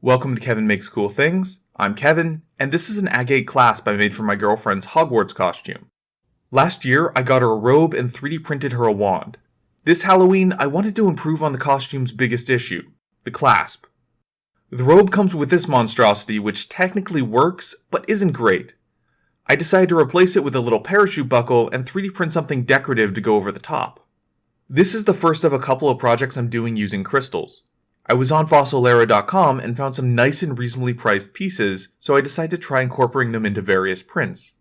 Welcome to Kevin Makes Cool Things. I'm Kevin, and this is an Agate clasp I made for my girlfriend's Hogwarts costume. Last year, I got her a robe and 3D printed her a wand. This Halloween, I wanted to improve on the costume's biggest issue, the clasp. The robe comes with this monstrosity, which technically works, but isn't great. I decided to replace it with a little parachute buckle and 3D print something decorative to go over the top. This is the first of a couple of projects I'm doing using crystals. I was on fossilera.com and found some nice and reasonably priced pieces, so I decided to try incorporating them into various prints.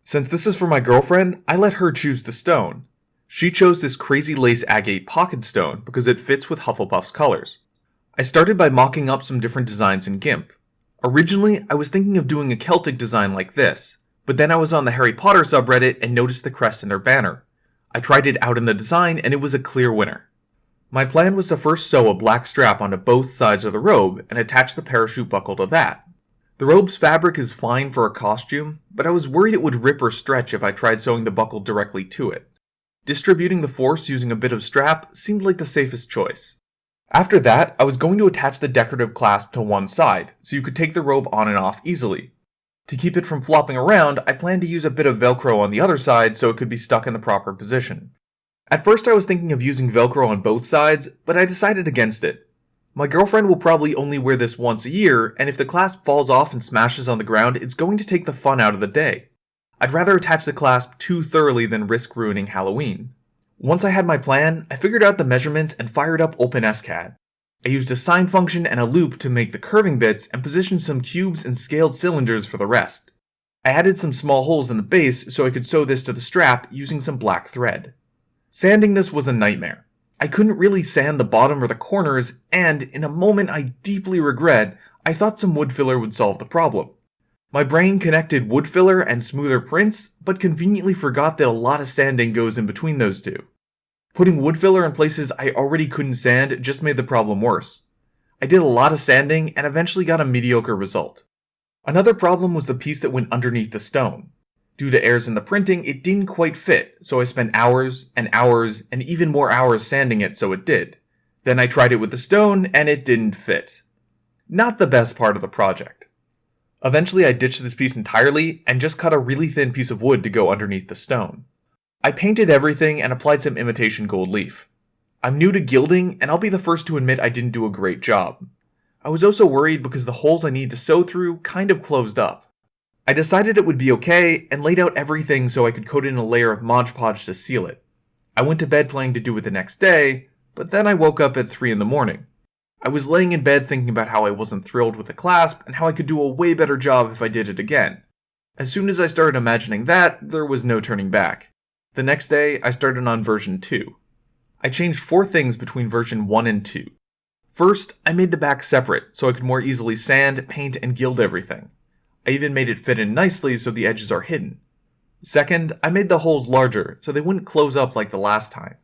Since this is for my girlfriend, I let her choose the stone. She chose this crazy lace agate pocket stone because it fits with Hufflepuff's colors. I started by mocking up some different designs in GIMP. Originally, I was thinking of doing a Celtic design like this, but then I was on the Harry Potter subreddit and noticed the crest in their banner. I tried it out in the design and it was a clear winner. My plan was to first sew a black strap onto both sides of the robe and attach the parachute buckle to that. The robe's fabric is fine for a costume, but I was worried it would rip or stretch if I tried sewing the buckle directly to it. Distributing the force using a bit of strap seemed like the safest choice. After that, I was going to attach the decorative clasp to one side, so you could take the robe on and off easily. To keep it from flopping around, I planned to use a bit of Velcro on the other side so it could be stuck in the proper position. At first I was thinking of using Velcro on both sides, but I decided against it. My girlfriend will probably only wear this once a year, and if the clasp falls off and smashes on the ground, it's going to take the fun out of the day. I'd rather attach the clasp too thoroughly than risk ruining Halloween. Once I had my plan, I figured out the measurements and fired up OpenSCAD. I used a sine function and a loop to make the curving bits and positioned some cubes and scaled cylinders for the rest. I added some small holes in the base so I could sew this to the strap using some black thread. Sanding this was a nightmare. I couldn't really sand the bottom or the corners, and in a moment I deeply regret, I thought some wood filler would solve the problem. My brain connected wood filler and smoother prints, but conveniently forgot that a lot of sanding goes in between those two. Putting wood filler in places I already couldn't sand just made the problem worse. I did a lot of sanding and eventually got a mediocre result. Another problem was the piece that went underneath the stone. Due to errors in the printing, it didn't quite fit, so I spent hours and hours and even more hours sanding it so it did. Then I tried it with the stone and it didn't fit. Not the best part of the project. Eventually I ditched this piece entirely and just cut a really thin piece of wood to go underneath the stone. I painted everything and applied some imitation gold leaf. I'm new to gilding and I'll be the first to admit I didn't do a great job. I was also worried because the holes I needed to sew through kind of closed up. I decided it would be okay and laid out everything so I could coat in a layer of Mod Podge to seal it. I went to bed planning to do it the next day, but then I woke up at 3 in the morning. I was laying in bed thinking about how I wasn't thrilled with the clasp and how I could do a way better job if I did it again. As soon as I started imagining that, there was no turning back. The next day, I started on version 2. I changed 4 things between version 1 and 2. First, I made the back separate so I could more easily sand, paint, and gild everything. I even made it fit in nicely so the edges are hidden. Second, I made the holes larger so they wouldn't close up like the last time.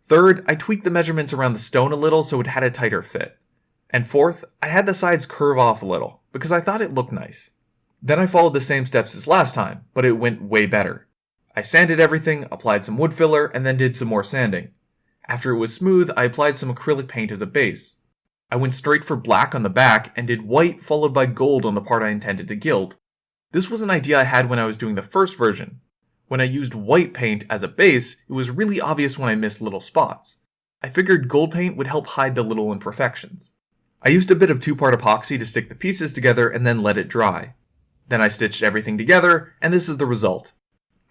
Third, I tweaked the measurements around the stone a little so it had a tighter fit. And fourth, I had the sides curve off a little because I thought it looked nice. Then I followed the same steps as last time, but it went way better. I sanded everything, applied some wood filler, and then did some more sanding. After it was smooth, I applied some acrylic paint as a base. I went straight for black on the back and did white followed by gold on the part I intended to gild. This was an idea I had when I was doing the first version. When I used white paint as a base, it was really obvious when I missed little spots. I figured gold paint would help hide the little imperfections. I used a bit of 2-part epoxy to stick the pieces together and then let it dry. Then I stitched everything together, and this is the result.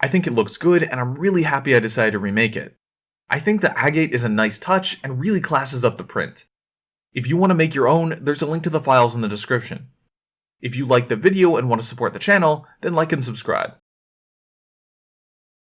I think it looks good, and I'm really happy I decided to remake it. I think the agate is a nice touch and really classes up the print. If you want to make your own, there's a link to the files in the description. If you like the video and want to support the channel, then like and subscribe.